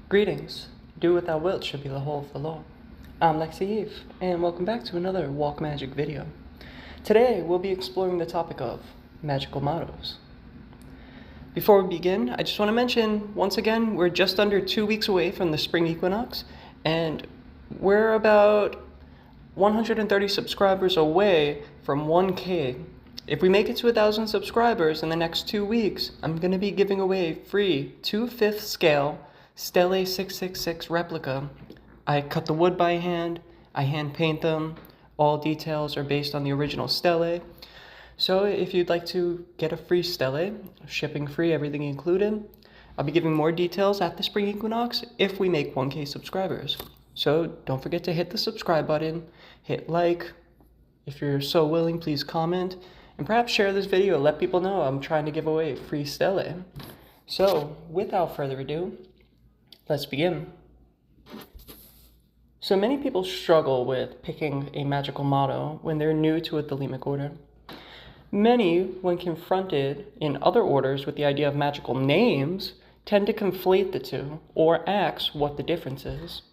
Greetings. Do without wilt should be the whole of the law. I'm Lexi Eve, and welcome back to another Walk Magic video. Today, we'll be exploring the topic of magical mottos. Before we begin, I just want to mention, once again, we're just under 2 weeks away from the spring equinox, and we're about 130 subscribers away from 1K. If we make it to 1,000 subscribers in the next 2 weeks, I'm going to be giving away free 2/5 scale Stele 666 replica. I cut the wood by hand, I hand paint them, all details are based on the original stele. So if you'd like to get a free stele, shipping free, everything included, I'll be giving more details at the spring equinox if we make 1K subscribers. So don't forget to hit the subscribe button, hit like, if you're so willing, please comment, and perhaps share this video, let people know I'm trying to give away free stele. So without further ado, let's begin. So many people struggle with picking a magical motto when they're new to a thelemic order. Many, when confronted in other orders with the idea of magical names, tend to conflate the two or ask what the difference is.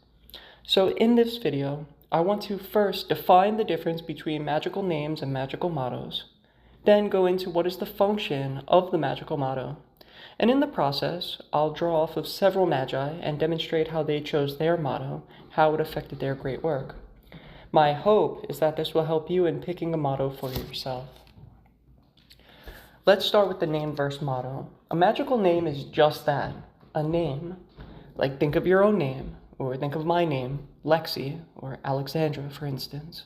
So in this video, I want to first define the difference between magical names and magical mottos, then go into what is the function of the magical motto. And in the process, I'll draw off of several magi and demonstrate how they chose their motto, how it affected their great work. My hope is that this will help you in picking a motto for yourself. Let's start with the name versus motto. A magical name is just that, a name. Like think of your own name, or think of my name, Lexi, or Alexandra, for instance.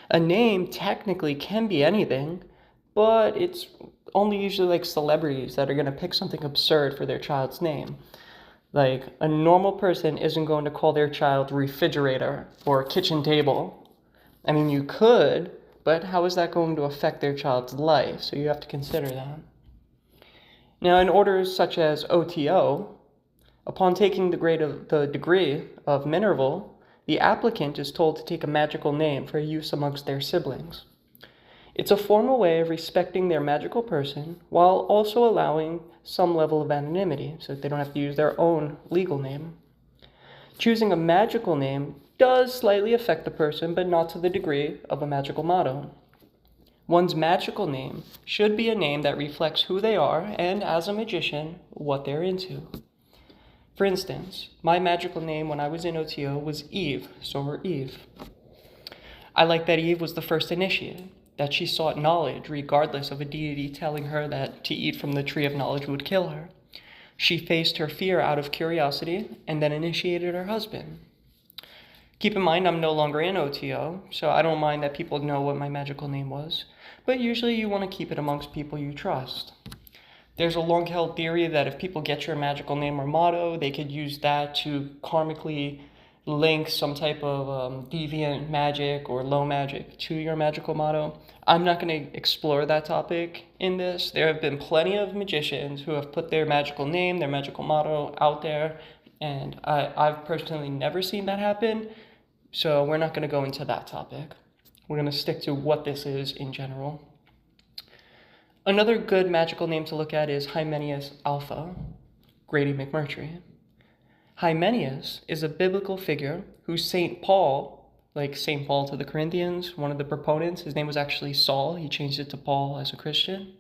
A name technically can be anything, but it's only usually like celebrities that are going to pick something absurd for their child's name. Like a normal person isn't going to call their child refrigerator or kitchen table. I mean, you could, but how is that going to affect their child's life? So you have to consider that. Now, in orders such as OTO, upon taking the degree of Minerval, the applicant is told to take a magical name for use amongst their siblings. It's a formal way of respecting their magical person while also allowing some level of anonymity so that they don't have to use their own legal name. Choosing a magical name does slightly affect the person, but not to the degree of a magical motto. One's magical name should be a name that reflects who they are and, as a magician, what they're into. For instance, my magical name when I was in OTO was Eve, Soror Eve. I like that Eve was the first initiate, that she sought knowledge regardless of a deity telling her that to eat from the tree of knowledge would kill her. She faced her fear out of curiosity and then initiated her husband. Keep in mind, I'm no longer in OTO, so I don't mind that people know what my magical name was, but usually you want to keep it amongst people you trust. There's a long-held theory that if people get your magical name or motto, they could use that to karmically link some type of deviant magic or low magic to your magical motto. I'm not going to explore that topic in this. There have been plenty of magicians who have put their magical name, their magical motto out there, and I've personally never seen that happen, so we're not going to go into that topic. We're going to stick to what this is in general. Another good magical name to look at is Hymenaeus Alpha, Grady McMurtry. Hymenaeus is a biblical figure who St. Paul, like St. Paul to the Corinthians, one of the proponents, his name was actually Saul. He changed it to Paul as a Christian.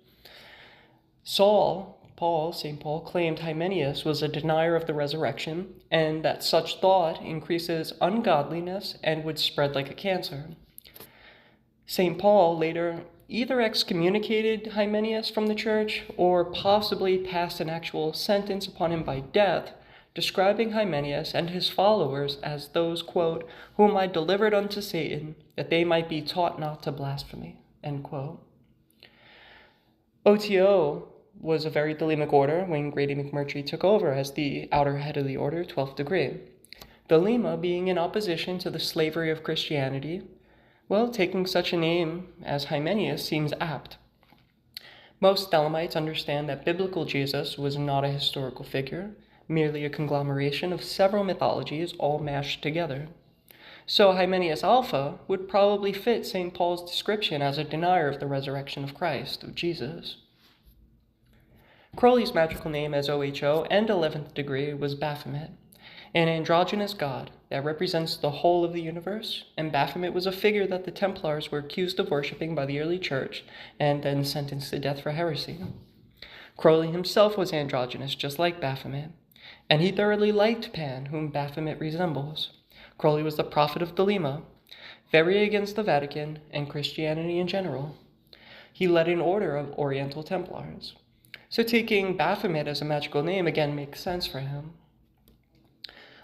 St. Paul, claimed Hymenaeus was a denier of the resurrection and that such thought increases ungodliness and would spread like a cancer. St. Paul later either excommunicated Hymenaeus from the church or possibly passed an actual sentence upon him by death, describing Hymenaeus and his followers as those, quote, whom I delivered unto Satan, that they might be taught not to blaspheme, end quote. OTO was a very thelemic order when Grady McMurtry took over as the outer head of the order, 12th degree. Thelema being in opposition to the slavery of Christianity, well, taking such a name as Hymenaeus seems apt. Most Thelemites understand that biblical Jesus was not a historical figure, merely a conglomeration of several mythologies all mashed together. So Hymenaeus Alpha would probably fit St. Paul's description as a denier of the resurrection of Christ, of Jesus. Crowley's magical name as OHO and 11th degree was Baphomet, an androgynous god that represents the whole of the universe, and Baphomet was a figure that the Templars were accused of worshipping by the early church and then sentenced to death for heresy. Crowley himself was androgynous, just like Baphomet, and he thoroughly liked Pan, whom Baphomet resembles. Crowley was the prophet of Thelema, very against the Vatican and Christianity in general. He led an order of Oriental Templars. So taking Baphomet as a magical name again makes sense for him.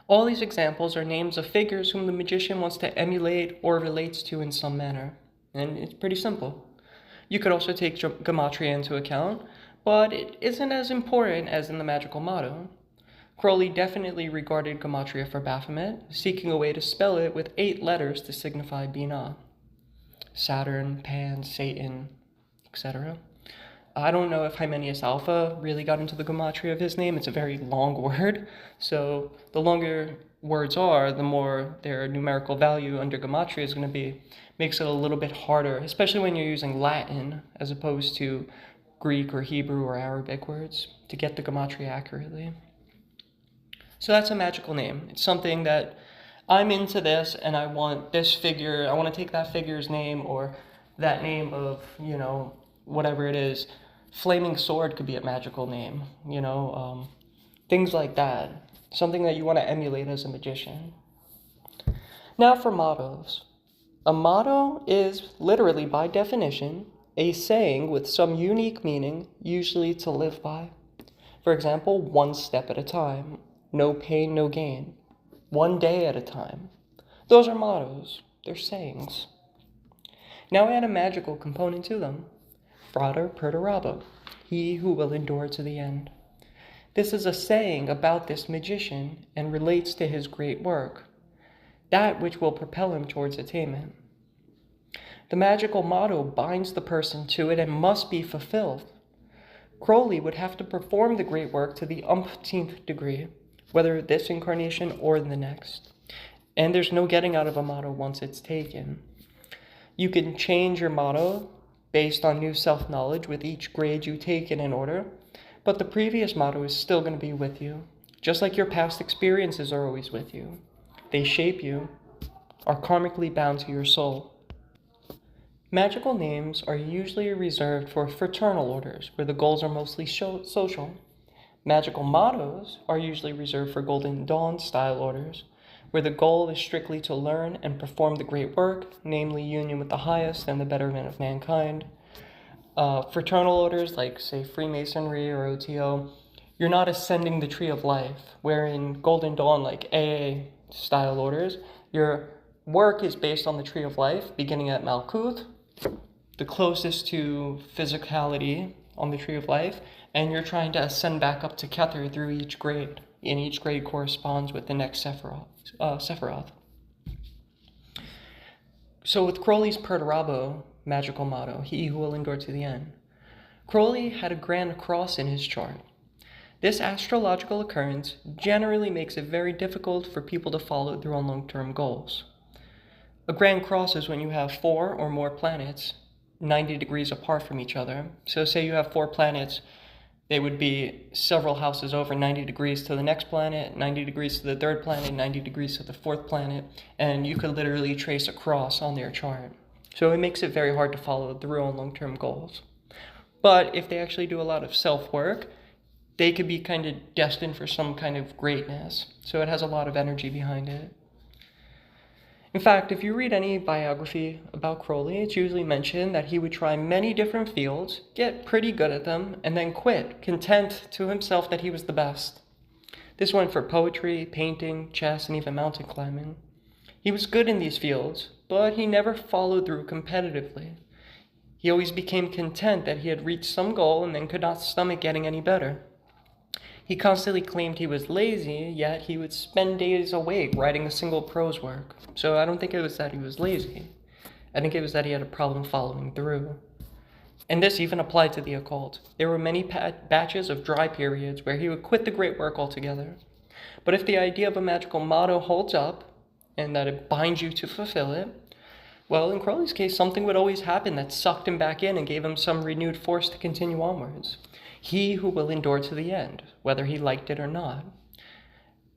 All these examples are names of figures whom the magician wants to emulate or relates to in some manner, and it's pretty simple. You could also take gematria into account, but it isn't as important as in the magical motto. Crowley definitely regarded gematria for Baphomet, seeking a way to spell it with 8 letters to signify Binah. Saturn, Pan, Satan, etc. I don't know if Hymenius Alpha really got into the gematria of his name. It's a very long word, so the longer words are, the more their numerical value under gematria is going to be. Makes it a little bit harder, especially when you're using Latin as opposed to Greek or Hebrew or Arabic words, to get the gematria accurately. So that's a magical name. It's something that I'm into this, and I want this figure, I want to take that figure's name or that name of, whatever it is. Flaming Sword could be a magical name, things like that. Something that you want to emulate as a magician. Now for mottos. A motto is literally, by definition, a saying with some unique meaning, usually to live by. For example, 1 step at a time, no pain, no gain, 1 day at a time. Those are mottos. They're sayings. Now add a magical component to them. Frater perdurabo, he who will endure to the end. This is a saying about this magician and relates to his great work, that which will propel him towards attainment. The magical motto binds the person to it and must be fulfilled. Crowley would have to perform the great work to the umpteenth degree, whether this incarnation or the next. And there's no getting out of a motto once it's taken. You can change your motto based on new self-knowledge with each grade you take in an order, but the previous motto is still going to be with you, just like your past experiences are always with you. They shape you, are karmically bound to your soul. Magical names are usually reserved for fraternal orders, where the goals are mostly social. Magical mottos are usually reserved for Golden Dawn style orders, where the goal is strictly to learn and perform the great work, namely union with the highest and the betterment of mankind. Fraternal orders, like, say, Freemasonry or OTO, you're not ascending the tree of life, where in Golden Dawn, like AA-style orders, your work is based on the tree of life, beginning at Malkuth, the closest to physicality on the tree of life, and you're trying to ascend back up to Kether through each grade, and each grade corresponds with the next Sephiroth. So with Crowley's Perdurabo magical motto, he who will endure to the end, Crowley had a grand cross in his chart. This astrological occurrence generally makes it very difficult for people to follow through on long-term goals. A grand cross is when you have 4 or more planets 90 degrees apart from each other. So say you have 4 planets, they would be several houses over, 90 degrees to the next planet, 90 degrees to the 3rd planet, 90 degrees to the 4th planet, and you could literally trace a cross on their chart. So it makes it very hard to follow through on long-term goals. But if they actually do a lot of self-work, they could be kind of destined for some kind of greatness. So it has a lot of energy behind it. In fact, if you read any biography about Crowley, it's usually mentioned that he would try many different fields, get pretty good at them, and then quit, content to himself that he was the best. This went for poetry, painting, chess, and even mountain climbing. He was good in these fields, but he never followed through competitively. He always became content that he had reached some goal and then could not stomach getting any better. He constantly claimed he was lazy, yet he would spend days awake writing a single prose work. So I don't think it was that he was lazy. I think it was that he had a problem following through. And this even applied to the occult. There were many batches of dry periods where he would quit the great work altogether. But if the idea of a magical motto holds up, and that it binds you to fulfill it, well, in Crowley's case, something would always happen that sucked him back in and gave him some renewed force to continue onwards. He who will endure to the end, whether he liked it or not.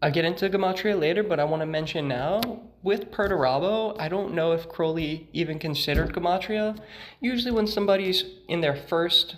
I'll get into gematria later, but I want to mention now, with Perturabo, I don't know if Crowley even considered gematria. Usually when somebody's in their first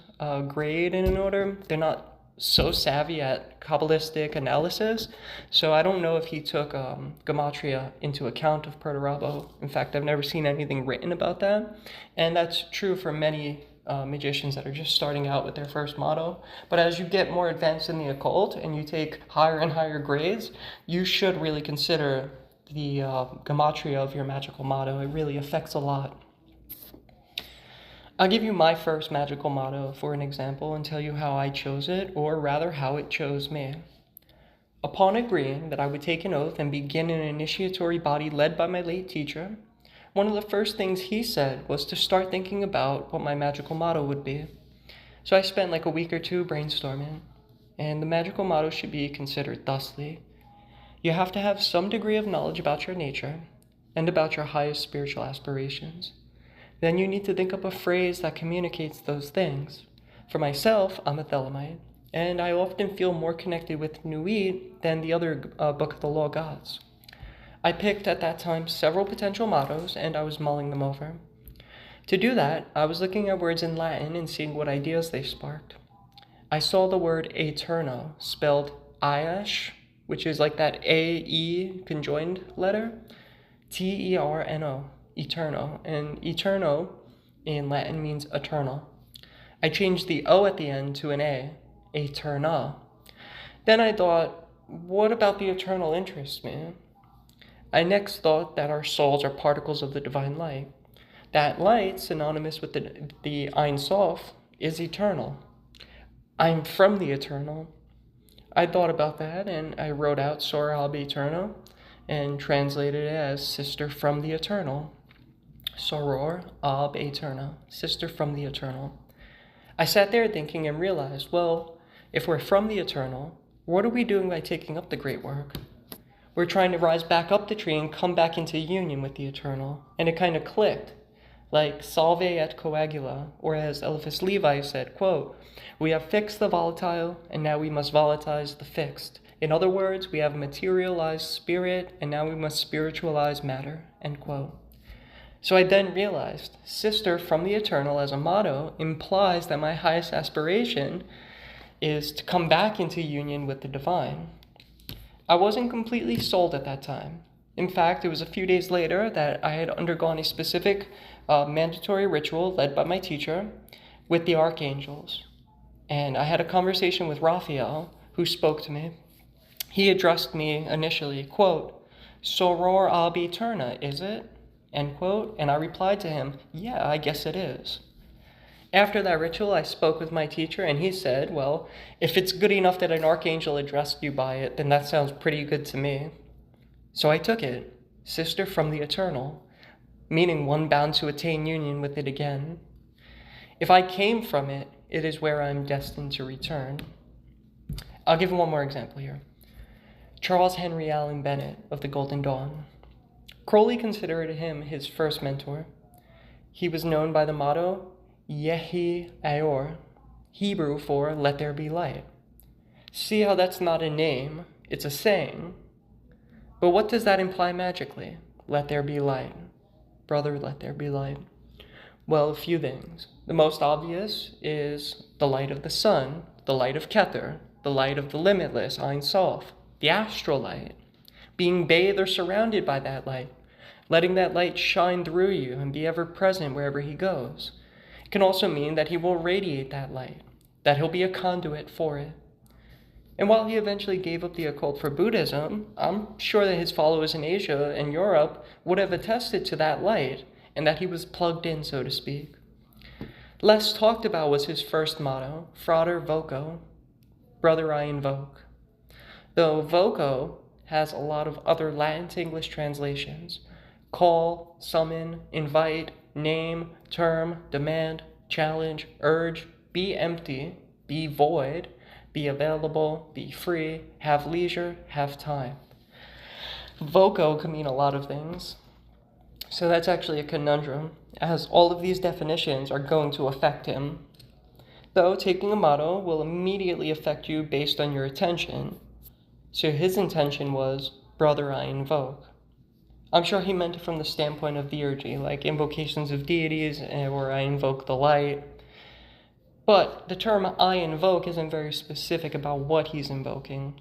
grade in an order, they're not so savvy at Kabbalistic analysis, so I don't know if he took gematria into account of Perturabo. In fact, I've never seen anything written about that, and that's true for many magicians that are just starting out with their first motto. But as you get more advanced in the occult and you take higher and higher grades, you should really consider the gematria of your magical motto. It really affects a lot. I'll give you my first magical motto for an example and tell you how I chose it, or rather how it chose me. Upon agreeing that I would take an oath and begin an initiatory body led by my late teacher, one of the first things he said was to start thinking about what my magical motto would be. So I spent like a week or two brainstorming, and the magical motto should be considered thusly. You have to have some degree of knowledge about your nature and about your highest spiritual aspirations. Then you need to think up a phrase that communicates those things. For myself, I'm a Thelemite, and I often feel more connected with Nuit than the other book of the Law Gods. I picked at that time several potential mottos, and I was mulling them over. To do that, I was looking at words in Latin and seeing what ideas they sparked. I saw the word eterno, spelled Iesh, which is like that A-E conjoined letter, T-E-R-N-O, eterno, and eterno in Latin means eternal. I changed the O at the end to an A, eterna. Then I thought, what about the eternal interests me? I next thought that our souls are particles of the divine light. That light, synonymous with the Ein Sof, is eternal. I'm from the eternal. I thought about that and I wrote out Sor Ab Eterno and translated it as sister from the eternal. Soror Ab Eterna, sister from the eternal. I sat there thinking and realized, well, if we're from the eternal, what are we doing by taking up the great work? We're trying to rise back up the tree and come back into union with the eternal. And it kind of clicked, like salve et coagula, or as Eliphas Levi said, quote, we have fixed the volatile, and now we must volatilize the fixed. In other words, we have materialized spirit, and now we must spiritualize matter, end quote. So I then realized, sister from the eternal as a motto implies that my highest aspiration is to come back into union with the divine. I wasn't completely sold at that time. In fact, it was a few days later that I had undergone a specific mandatory ritual led by my teacher with the archangels. And I had a conversation with Raphael, who spoke to me. He addressed me initially, quote, Soror Ab Eterna, is it? End quote. And I replied to him, yeah, I guess it is. After that ritual, I spoke with my teacher, and he said, well, if it's good enough that an archangel addressed you by it, then that sounds pretty good to me. So I took it, sister from the eternal, meaning one bound to attain union with it again. If I came from it, it is where I'm destined to return. I'll give one more example here. Charles Henry Allen Bennett of the Golden Dawn. Crowley considered him his first mentor. He was known by the motto, Yehi Aor, Hebrew for let there be light. See how that's not a name, it's a saying. But what does that imply magically? Let there be light. Brother, let there be light. Well, a few things. The most obvious is the light of the sun, the light of Kether, the light of the limitless, Ein Sof, the astral light, being bathed or surrounded by that light, letting that light shine through you and be ever present wherever he goes. It can also mean that he will radiate that light, that he'll be a conduit for it. And while he eventually gave up the occult for Buddhism, I'm sure that his followers in Asia and Europe would have attested to that light and that he was plugged in, so to speak. Less talked about was his first motto, Frater Voco, brother I invoke. Though voco has a lot of other Latin to English translations, call, summon, invite, name, term, demand, challenge, urge, be empty, be void, be available, be free, have leisure, have time. Voco can mean a lot of things. So that's actually a conundrum, as all of these definitions are going to affect him. Though taking a motto will immediately affect you based on your attention, So his intention was, brother, I invoke. I'm sure he meant it from the standpoint of theurgy, like invocations of deities, or I invoke the light. But the term I invoke isn't very specific about what he's invoking.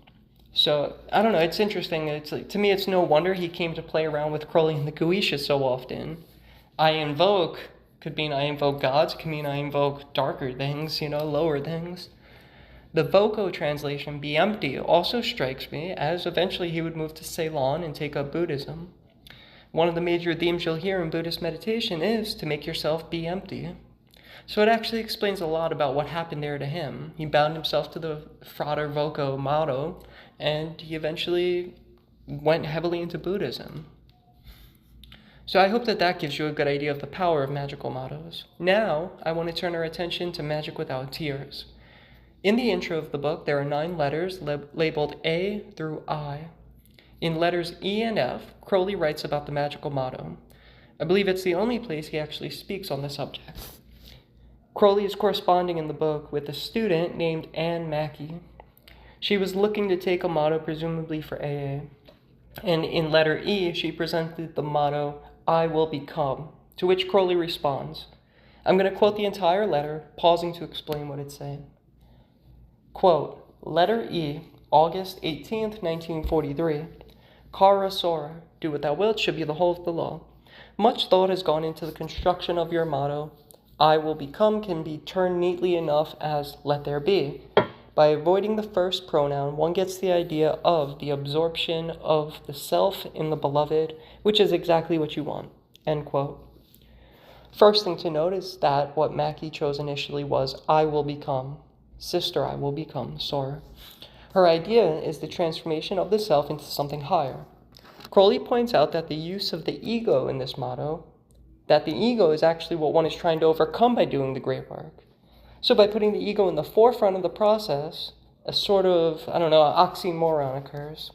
So, I don't know, it's interesting. It's like, to me, it's no wonder he came to play around with Crowley and the Goetia so often. I invoke could mean I invoke gods, could mean I invoke darker things, lower things. The voco translation, be empty, also strikes me, as eventually he would move to Ceylon and take up Buddhism. One of the major themes you'll hear in Buddhist meditation is to make yourself be empty. So it actually explains a lot about what happened there to him. He bound himself to the Frater Voco motto, and he eventually went heavily into Buddhism. So I hope that gives you a good idea of the power of magical mottos. Now, I want to turn our attention to Magic Without Tears. In the intro of the book, there are 9 letters labeled A through I. In letters E and F, Crowley writes about the magical motto. I believe it's the only place he actually speaks on the subject. Crowley is corresponding in the book with a student named Anne Mackey. She was looking to take a motto presumably for AA. And in letter E, she presented the motto, I will become, to which Crowley responds. I'm going to quote the entire letter, pausing to explain what it's saying. Quote, letter E, August 18th, 1943. Cara sora, do what thou wilt should be the whole of the law. Much thought has gone into the construction of your motto. I will become can be turned neatly enough as let there be. By avoiding the first pronoun, one gets the idea of the absorption of the self in the beloved, which is exactly what you want. End quote. First thing to note is that what Mackey chose initially was I will become. Sister, I will become, Sora. Her idea is the transformation of the self into something higher. Crowley points out that the use of the ego in this motto, that the ego is actually what one is trying to overcome by doing the great work. So by putting the ego in the forefront of the process, a sort of, oxymoron occurs.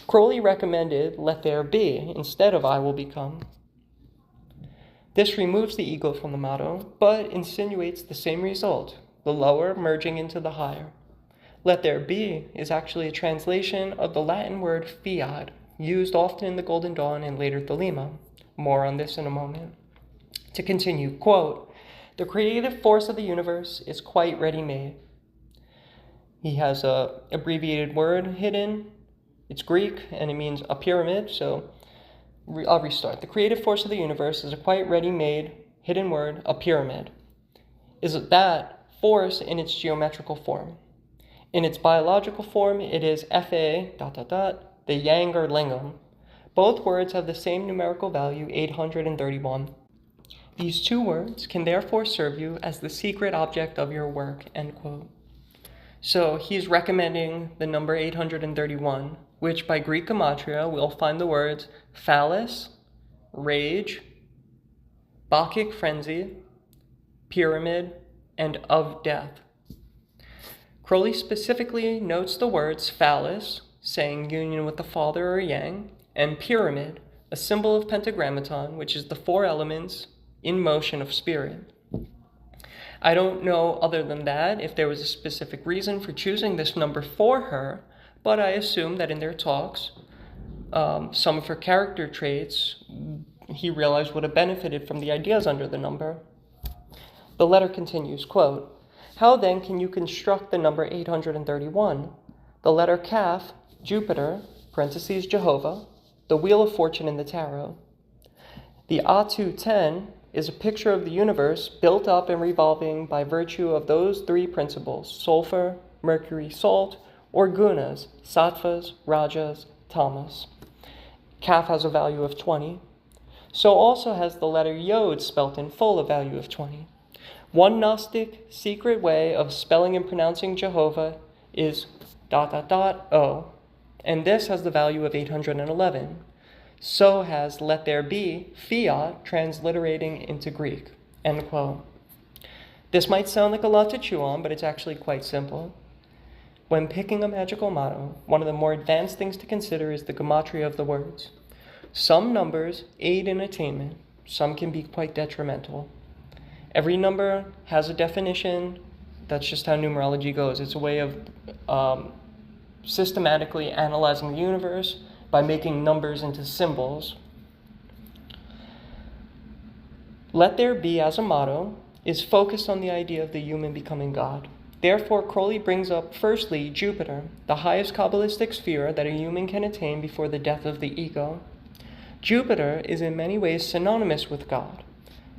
Crowley recommended let there be instead of I will become. This removes the ego from the motto, but insinuates the same result, the lower merging into the higher. Let there be is actually a translation of the Latin word fiat, used often in the Golden Dawn and later Thelema. More on this in a moment. To continue, quote, the creative force of the universe is quite ready-made. He has a abbreviated word hidden. It's Greek, and it means a pyramid, so I'll restart. The creative force of the universe is a quite ready-made, hidden word, a pyramid. Is that force in its geometrical form. In its biological form, it is Fa, the yang or lingam. Both words have the same numerical value, 831. These 2 words can therefore serve you as the secret object of your work, end quote. So he's recommending the number 831, which by Greek gematria we'll find the words phallus, rage, Bacchic frenzy, pyramid, and of death. Crowley specifically notes the words phallus, saying union with the father or yang, and pyramid, a symbol of pentagrammaton, which is the 4 elements in motion of spirit. I don't know other than that if there was a specific reason for choosing this number for her, but I assume that in their talks, some of her character traits he realized would have benefited from the ideas under the number. The letter continues, quote, how then can you construct the number 831? The letter Kaf, Jupiter, parentheses Jehovah, the wheel of fortune in the tarot. The Atu-10 is a picture of the universe built up and revolving by virtue of those 3 principles, sulfur, mercury, salt, or gunas, sattvas, rajas, tamas. Kaf has a value of 20. So also has the letter Yod spelt in full a value of 20. One Gnostic secret way of spelling and pronouncing Jehovah is ... O, and this has the value of 811. So has let there be, fiat, transliterating into Greek, end quote. This might sound like a lot to chew on, but it's actually quite simple. When picking a magical motto, one of the more advanced things to consider is the gematria of the words. Some numbers aid in attainment, some can be quite detrimental. Every number has a definition. That's just how numerology goes. It's a way of systematically analyzing the universe by making numbers into symbols. Let there be, as a motto, is focused on the idea of the human becoming God. Therefore, Crowley brings up, firstly, Jupiter, the highest Kabbalistic sphere that a human can attain before the death of the ego. Jupiter is in many ways synonymous with God.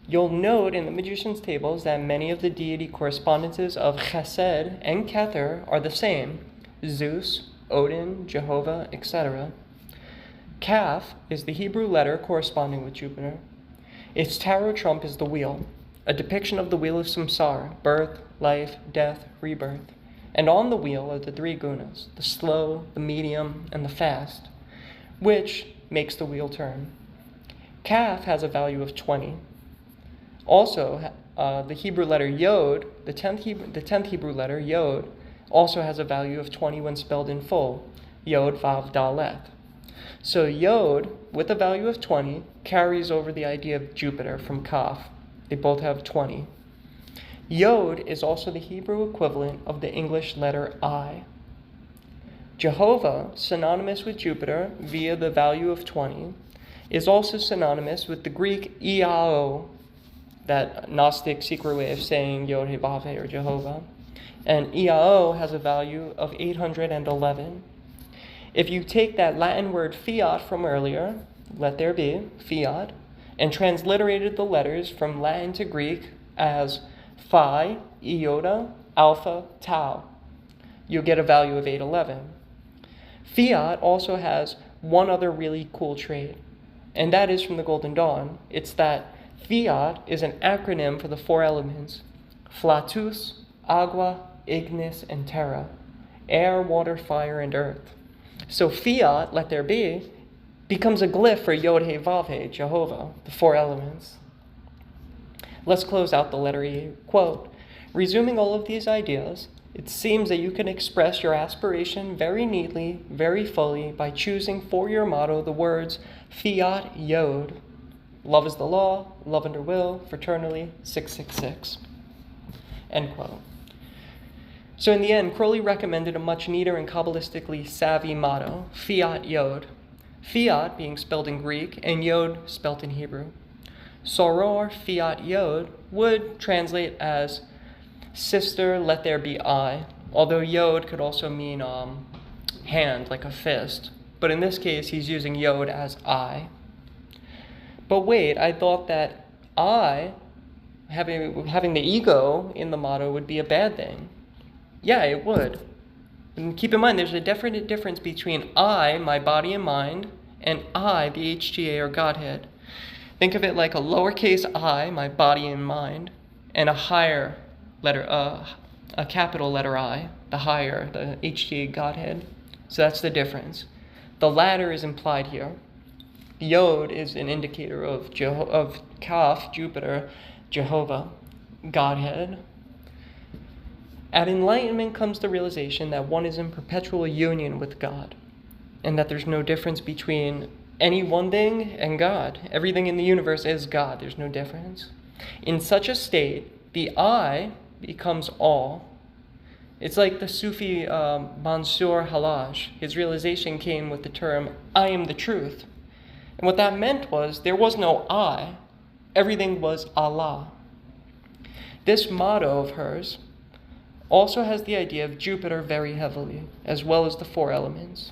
You'll note in the Magician's Tables that many of the deity correspondences of Chesed and Kether are the same: Zeus, Odin, Jehovah, etc. Kaf is the Hebrew letter corresponding with Jupiter. Its tarot trump is the wheel, a depiction of the wheel of samsara, birth, life, death, rebirth. And on the wheel are the three gunas, the slow, the medium, and the fast, which makes the wheel turn. Kaf has a value of 20. Also, the Hebrew letter Yod, the 10th Hebrew letter, Yod, also has a value of 20 when spelled in full, Yod, Vav, Daleth. So Yod, with a value of 20, carries over the idea of Jupiter from Kaf. They both have 20. Yod is also the Hebrew equivalent of the English letter I. Jehovah, synonymous with Jupiter via the value of 20, is also synonymous with the Greek Iao, that Gnostic secret way of saying Yod-Heh-Vav-Heh or Jehovah. And Iao has a value of 811. If you take that Latin word fiat from earlier, let there be, fiat, and transliterated the letters from Latin to Greek as phi, iota, alpha, tau, you'll get a value of 811. Fiat also has one other really cool trait, and that is from the Golden Dawn. It's that fiat is an acronym for the four elements: flatus, agua, ignis, and terra, air, water, fire, and earth. So fiat, let there be, becomes a glyph for Yod-Heh-Vav-Heh, Jehovah, the four elements. Let's close out the letter E. Quote, resuming all of these ideas, it seems that you can express your aspiration very neatly, very fully, by choosing for your motto the words fiat Yod. Love is the law, love under will, fraternally, 666. End quote. So in the end, Crowley recommended a much neater and Kabbalistically savvy motto, fiat Yod. Fiat being spelled in Greek and Yod spelled in Hebrew. Soror fiat Yod would translate as sister, let there be I, although Yod could also mean hand, like a fist. But in this case, he's using Yod as I. But wait, I thought that I, having the ego in the motto, would be a bad thing. Yeah, it would. And keep in mind, there's a definite difference between I, my body and mind, and I, the HTA or Godhead. Think of it like a lowercase I, my body and mind, and a higher letter, a capital letter I, the higher, the HTA Godhead. So that's the difference. The latter is implied here. Yod is an indicator of Kaf, Jupiter, Jehovah, Godhead. At enlightenment comes the realization that one is in perpetual union with God, and that there's no difference between any one thing and God. Everything in the universe is God. There's no difference. In such a state, the I becomes all. It's like the Sufi Mansour Halaj. His realization came with the term, I am the truth. And what that meant was there was no I. Everything was Allah. This motto of hers also has the idea of Jupiter very heavily, as well as the four elements.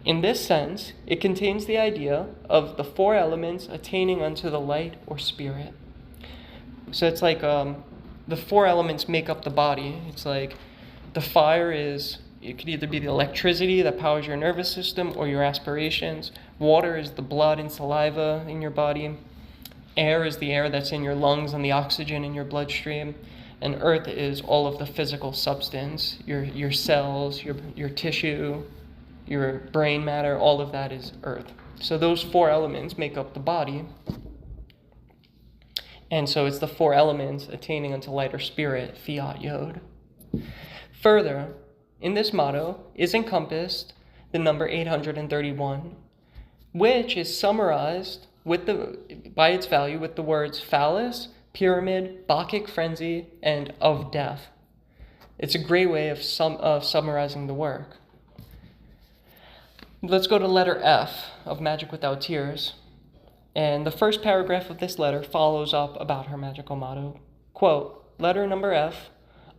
In this sense, it contains the idea of the four elements attaining unto the light or spirit. So it's like the four elements make up the body. It's like the fire is, it could either be the electricity that powers your nervous system or your aspirations. Water is the blood and saliva in your body. Air is the air that's in your lungs and the oxygen in your bloodstream. And earth is all of the physical substance, your cells, your tissue, your brain matter, all of that is earth. So those four elements make up the body. And so it's the four elements attaining unto light or spirit, fiat Yod. Further, in this motto is encompassed the number 831, which is summarized by its value with the words phallus, pyramid, Bacchic frenzy, and of death. It's a great way of summarizing the work. Let's go to letter F of Magic Without Tears. And the first paragraph of this letter follows up about her magical motto. Quote, letter number F,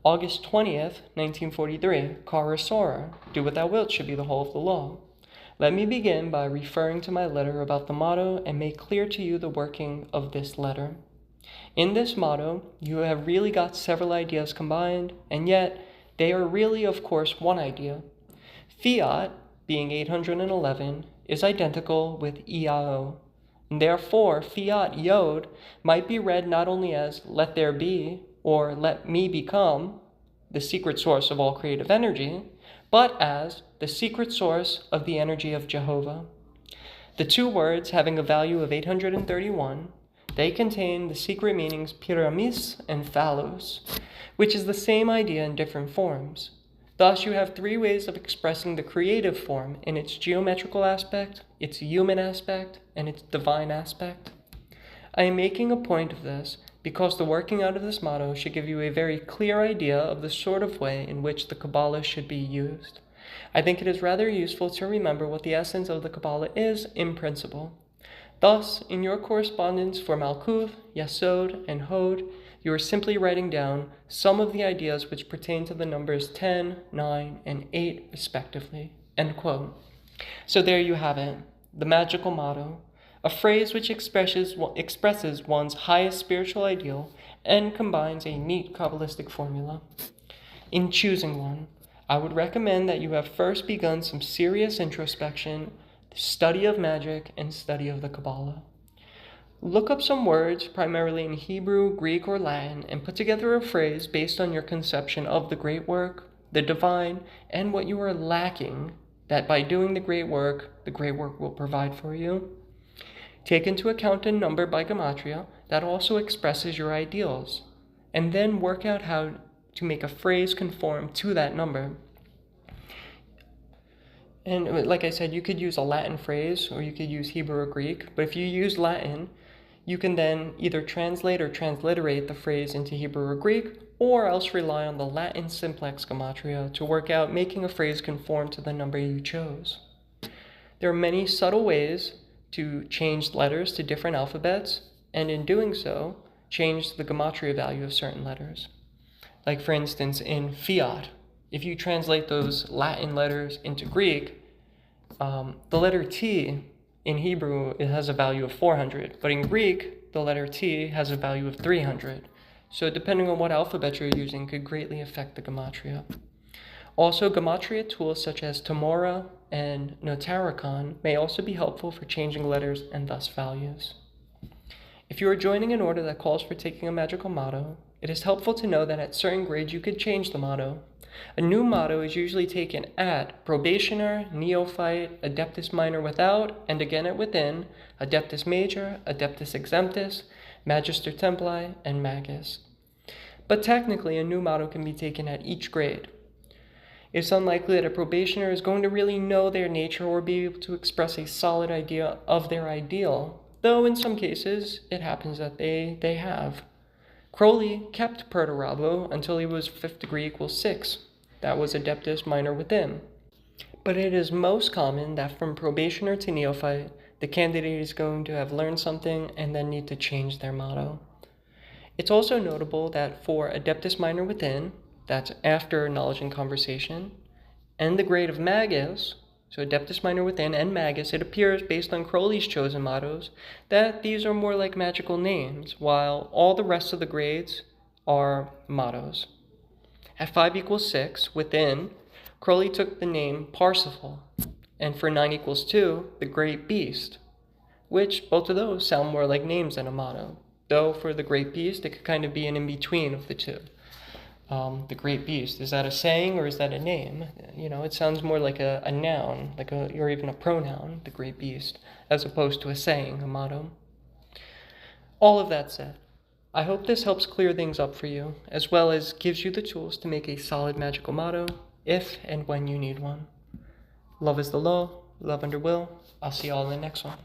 August 20th, 1943, Cara Sora, do what thou wilt should be the whole of the law. Let me begin by referring to my letter about the motto and make clear to you the working of this letter. In this motto, you have really got several ideas combined, and yet they are really, of course, one idea. Fiat, being 811, is identical with EIO. And therefore, Fiat Yod might be read not only as let there be or let me become, the secret source of all creative energy, but as the secret source of the energy of Jehovah. The two words having a value of 831, they contain the secret meanings pyramis and phallos, which is the same idea in different forms. Thus, you have three ways of expressing the creative form in its geometrical aspect, its human aspect, and its divine aspect. I am making a point of this because the working out of this motto should give you a very clear idea of the sort of way in which the Kabbalah should be used. I think it is rather useful to remember what the essence of the Kabbalah is in principle. Thus, in your correspondence for Malkuth, Yasod, and Hod, you are simply writing down some of the ideas which pertain to the numbers 10, 9, and 8, respectively. End quote. So there you have it, the magical motto, a phrase which expresses one's highest spiritual ideal and combines a neat Kabbalistic formula. In choosing one, I would recommend that you have first begun some serious introspection, study of magic, and study of the Kabbalah. Look up some words, primarily in Hebrew, Greek, or Latin, and put together a phrase based on your conception of the great work, the divine, and what you are lacking, that by doing the great work will provide for you. Take into account a number by gematria that also expresses your ideals, and then work out how to make a phrase conform to that number. And like I said, you could use a Latin phrase, or you could use Hebrew or Greek, but if you use Latin, you can then either translate or transliterate the phrase into Hebrew or Greek, or else rely on the Latin simplex gematria to work out making a phrase conform to the number you chose. There are many subtle ways to change letters to different alphabets, and in doing so, change the gematria value of certain letters. Like for instance, in fiat, if you translate those Latin letters into Greek, the letter T in Hebrew, it has a value of 400, but in Greek, the letter T has a value of 300. So depending on what alphabet you're using could greatly affect the gematria. Also, gematria tools such as Tamora and Notaricon may also be helpful for changing letters and thus values. If you are joining an order that calls for taking a magical motto, it is helpful to know that at certain grades you could change the motto. A new motto is usually taken at probationer, neophyte, adeptus minor without, and again at within, adeptus major, adeptus exemptus, magister templi, and magus. But technically, a new motto can be taken at each grade. It's unlikely that a probationer is going to really know their nature or be able to express a solid idea of their ideal, though in some cases it happens that they have. Crowley kept Perturabo until he was 5th degree equals 6. That was adeptus minor within. But it is most common that from probationer to neophyte, the candidate is going to have learned something and then need to change their motto. It's also notable that for adeptus minor within, that's after knowledge and conversation, and the grade of magus, so adeptus minor within and magus, it appears based on Crowley's chosen mottos that these are more like magical names, while all the rest of the grades are mottos. At 5 equals 6, within, Crowley took the name Parsifal, and for 9 equals 2, the Great Beast, which both of those sound more like names than a motto, though for the Great Beast, it could kind of be an in-between of the two. The Great Beast, is that a saying or is that a name? You know, it sounds more like a noun, or even a pronoun, the Great Beast, as opposed to a saying, a motto. All of that said, I hope this helps clear things up for you, as well as gives you the tools to make a solid magical motto, if and when you need one. Love is the law, love under will. I'll see you all in the next one.